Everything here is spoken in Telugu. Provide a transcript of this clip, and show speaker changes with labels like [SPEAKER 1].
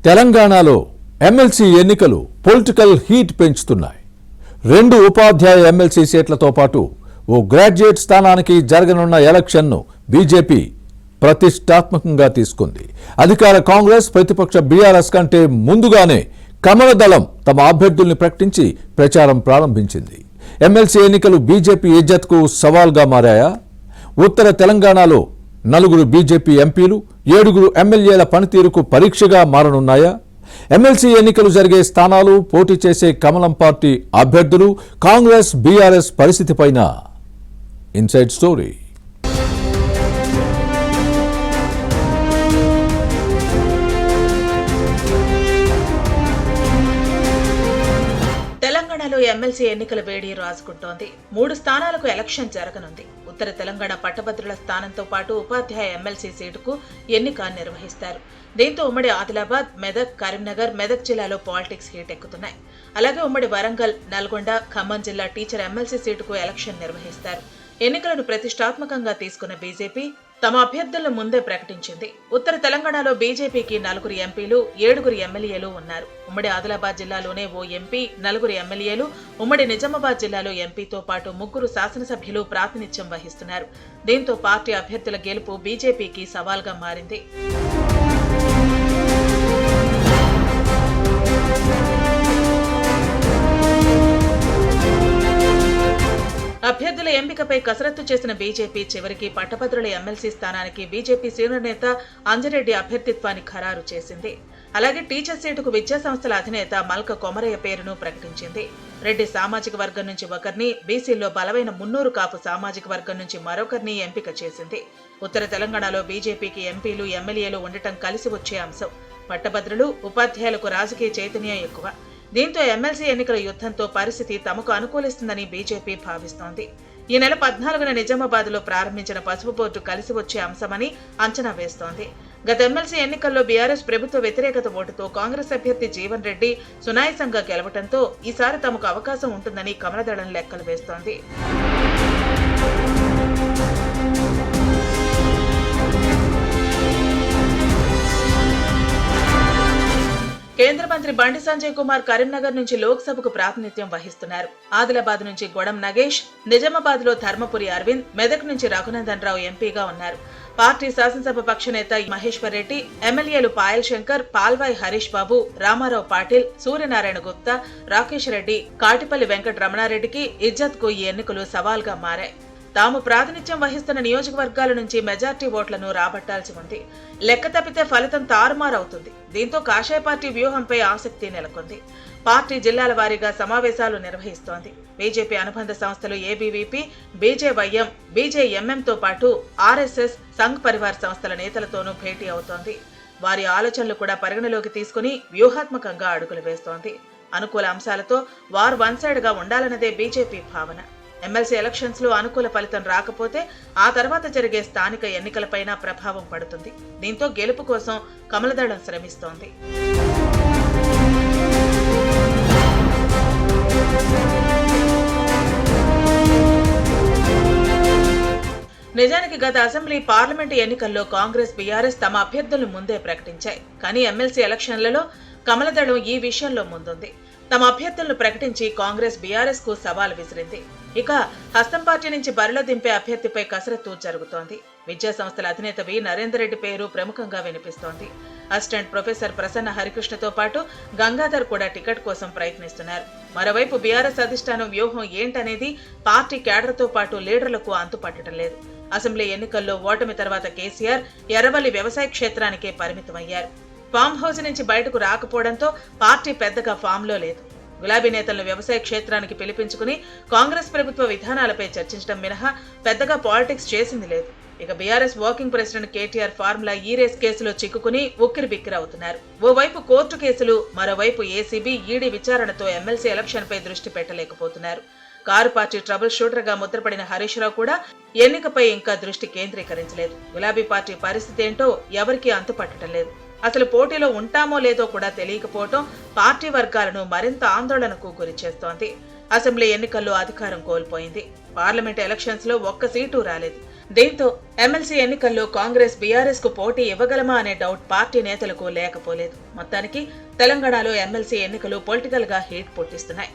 [SPEAKER 1] తెలంగాణలో ఎమ్మెల్సీ ఎన్నికలు పొలిటికల్ హీట్ పెంచుతున్నాయి. 2 ఉపాధ్యాయ ఎమ్మెల్సీ సీట్లతో పాటు ఓ గ్రాడ్యుయేట్ స్థానానికి జరగనున్న ఎలక్షన్ను బీజేపీ ప్రతిష్టాత్మకంగా తీసుకుంది. అధికార కాంగ్రెస్, ప్రతిపక్ష బీఆర్ఎస్ కంటే ముందుగానే కమలదళం తమ అభ్యర్థుల్ని ప్రకటించి ప్రచారం ప్రారంభించింది. ఎమ్మెల్సీ ఎన్నికలు బీజేపీ ఇజ్జత్కు సవాల్గా మారాయా? ఉత్తర తెలంగాణలో 4 బీజేపీ ఎంపీలు, 7 ఎమ్మెల్యేల పనితీరుకు పరీక్షగా మారనున్నాయా? ఎమ్మెల్సీ ఎన్నికలు జరిగే స్థానాలు, పోటీ చేసే కమలం పార్టీ అభ్యర్థులు, కాంగ్రెస్ బీఆర్ఎస్ పరిస్థితిపైన ఇన్సైడ్ స్టోరీ.
[SPEAKER 2] తెలంగాణలో ఎమ్మెల్సీ ఎన్నికల వేడి రాజుకుంటోంది. 3 స్థానాలకు ఎలక్షన్ జరగనుంది. ఉత్తర తెలంగాణ పట్టభద్రుల స్థానంతో పాటు ఉపాధ్యాయ ఎమ్మెల్సీ సీటుకు ఎన్నిక నిర్వహిస్తారు. దీంతో ఉమ్మడి ఆదిలాబాద్, మెదక్, కరీంనగర్, మెదక్ జిల్లాలో పాలిటిక్స్ హీట్ ఎక్కుతున్నాయి. అలాగే ఉమ్మడి వరంగల్, నల్గొండ, ఖమ్మం జిల్లా టీచర్ ఎమ్మెల్సీ సీటుకు ఎలక్షన్ నిర్వహిస్తారు. ఎన్నికలను ప్రతిష్టాత్మకంగా తీసుకున్న బీజేపీ తమ అభ్యర్థులను ముందే ప్రకటించింది. ఉత్తర తెలంగాణలో బీజేపీకి 4 ఎంపీలు, 7 ఎమ్మెల్యేలు ఉన్నారు. ఉమ్మడి ఆదిలాబాద్ జిల్లాలోనే ఓ ఎంపీ, 4 ఎమ్మెల్యేలు, ఉమ్మడి నిజామాబాద్ జిల్లాలో ఎంపీతో పాటు 3 శాసనసభ్యులు ప్రాతినిధ్యం వహిస్తున్నారు. దీంతో పార్టీ అభ్యర్థుల గెలుపు బీజేపీకి సవాల్గా మారింది. అభ్యర్థుల ఎంపికపై కసరత్తు చేసిన బీజేపీ చివరికి పట్టభద్రుల ఎమ్మెల్సీ స్థానానికి బీజేపీ సీనియర్ నేత అంజిరెడ్డి అభ్యర్థిత్వాన్ని ఖరారు చేసింది. అలాగే టీచర్ సీటుకు విద్యాసంస్థల అధినేత మల్క కొమరయ్య పేరును ప్రకటించింది. రెడ్డి సామాజిక వర్గం నుంచి ఒకరిని, బీసీల్లో బలమైన మున్నూరు కాపు సామాజిక వర్గం నుంచి మరొకరిని ఎంపిక చేసింది. ఉత్తర తెలంగాణలో బీజేపీకి ఎంపీలు, ఎమ్మెల్యేలు ఉండటం కలిసి వచ్చే అంశం. పట్టభద్రులు, ఉపాధ్యాయులకు రాజకీయ చైతన్యం ఎక్కువ. దీంతో ఎమ్మెల్సీ ఎన్నికల యుద్ధంతో పరిస్థితి తమకు అనుకూలిస్తుందని బీజేపీ భావిస్తోంది. ఈ నెల 14న నిజామాబాద్లో ప్రారంభించిన పసుపు బోర్డు కలిసి వచ్చే అంశమని అంచనా వేస్తోంది. గత ఎమ్మెల్సీ ఎన్నికల్లో బీఆర్ఎస్ ప్రభుత్వ వ్యతిరేకత ఓటుతో కాంగ్రెస్ అభ్యర్థి జీవన్ రెడ్డి సునాయాసంగా గెలవడంతో ఈసారి తమకు అవకాశం ఉంటుందని కమలదళం లెక్కలు వేస్తోంది. కేంద్ర మంత్రి బండి సంజయ్ కుమార్ కరీంనగర్ నుంచి లోక్సభకు ప్రాతినిధ్యం వహిస్తున్నారు. ఆదిలాబాద్ నుంచి గొడం నగేష్, నిజామాబాద్ లో ధర్మపురి అరవింద్, మెదక్ నుంచి రఘునందన్ రావు ఎంపీగా ఉన్నారు. పార్టీ శాసనసభ పక్ష నేత మహేశ్వర్ రెడ్డి, ఎమ్మెల్యేలు పాయల్ శంకర్, పాల్వాయ్ హరీష్ బాబు, రామారావు పాటిల్, సూర్యనారాయణ గుప్తా, రాకేష్ రెడ్డి, కాటిపల్లి వెంకట రమణారెడ్డికి ఇజ్జత్ కు ఈ ఎన్నికలు సవాల్గా మారాయి. తాము ప్రాతినిధ్యం వహిస్తున్న నియోజకవర్గాల నుంచి మెజార్టీ ఓట్లను రాబట్టాల్సి ఉంది. లెక్క తప్పితే ఫలితం తారుమారవుతుంది. దీంతో కాషాయ పార్టీ వ్యూహంపై ఆసక్తి నెలకొంది. పార్టీ జిల్లాల వారీగా సమావేశాలు నిర్వహిస్తోంది. బీజేపీ అనుబంధ సంస్థలు ఏబీవీపీ, బీజేవైఎం, బీజేఎంఎంతో పాటు ఆర్ఎస్ఎస్, సంఘ్ పరివార్ సంస్థల నేతలతోనూ భేటీ అవుతోంది. వారి ఆలోచనలు కూడా పరిగణలోకి తీసుకుని వ్యూహాత్మకంగా అడుగులు వేస్తోంది. అనుకూల అంశాలతో వార్ వన్ సైడ్ గా ఉండాలన్నదే బీజేపీ భావన. ఎమ్మెల్సీ ఎలక్షన్స్ లో అనుకూల ఫలితం రాకపోతే ఆ తర్వాత జరిగే స్థానిక ఎన్నికలపైన ప్రభావం పడుతుంది. దీంతో గెలుపు కోసం కమలదళం శ్రమిస్తోంది. నిజానికి గత అసెంబ్లీ, పార్లమెంటు ఎన్నికల్లో కాంగ్రెస్, బీఆర్ఎస్ తమ అభ్యర్థులను ముందే ప్రకటించాయి. కానీ ఎమ్మెల్సీ ఎలక్షన్లలో కమలదళం ఈ విషయంలో ముందుంది. తమ అభ్యర్థులను ప్రకటించి కాంగ్రెస్, బీఆర్ఎస్ కు సవాల్ విసిరింది. ఇక హస్తం పార్టీ నుంచి బరిలో దింపే అభ్యర్థిపై కసరత్తు జరుగుతోంది. విద్యా సంస్థల అధినేత వి నరేందర్ రెడ్డి పేరు ప్రముఖంగా వినిపిస్తోంది. అసిస్టెంట్ ప్రొఫెసర్ ప్రసన్న హరికృష్ణతో పాటు గంగాధర్ కూడా టికెట్ కోసం ప్రయత్నిస్తున్నారు. మరోవైపు బీఆర్ఎస్ అధిష్టానం వ్యూహం ఏంటనేది పార్టీ కేడర్తో పాటు లీడర్లకు అంతుపట్టడం లేదు. అసెంబ్లీ ఎన్నికల్లో ఓటమి తర్వాత కేసీఆర్ ఎర్రవల్లి వ్యవసాయ క్షేత్రానికే పరిమితమయ్యారు. ఫామ్ హౌస్ నుంచి బయటకు రాకపోవడంతో పార్టీ పెద్దగా ఫామ్ లో లేదు. గులాబీ నేతలను వ్యవసాయ క్షేత్రానికి పిలిపించుకుని కాంగ్రెస్ ప్రభుత్వ విధానాలపై చర్చించడం మినహా పెద్దగా పాలిటిక్స్ చేసింది లేదు. ఇక BRS working president KTR formula race కేసులో చిక్కుకుని ఉక్కిరి బిక్కిరి అవుతున్నారు. ఓవైపు కోర్టు కేసులు, మరోవైపు ఏసీబీ, ఈడీ విచారణతో ఎమ్మెల్సీ ఎలక్షన్ పై దృష్టి పెట్టలేకపోతున్నారు. కారు పార్టీ ట్రబుల్ షూటర్ గా ముద్రపడిన హరీష్ రావు కూడా ఎన్నికపై ఇంకా దృష్టి కేంద్రీకరించలేదు. గులాబీ పార్టీ పరిస్థితి ఏంటో ఎవరికీ అంతుపట్టడం లేదు. అసలు పోటీలో ఉంటామో లేదో కూడా తెలియకపోవటం పార్టీ వర్గాలను మరింత ఆందోళనకు గురి చేస్తోంది. అసెంబ్లీ ఎన్నికల్లో అధికారం కోల్పోయింది. పార్లమెంట్ ఎలక్షన్స్ లో ఒక్క సీటు రాలేదు. దీంతో ఎమ్మెల్సీ ఎన్నికల్లో కాంగ్రెస్ బీఆర్ఎస్ కు పోటీ ఇవ్వగలమా అనే డౌట్ పార్టీ నేతలకు లేకపోలేదు. మొత్తానికి తెలంగాణలో ఎమ్మెల్సీ ఎన్నికలు పొలిటికల్ గా హీట్ పుట్టిస్తున్నాయి.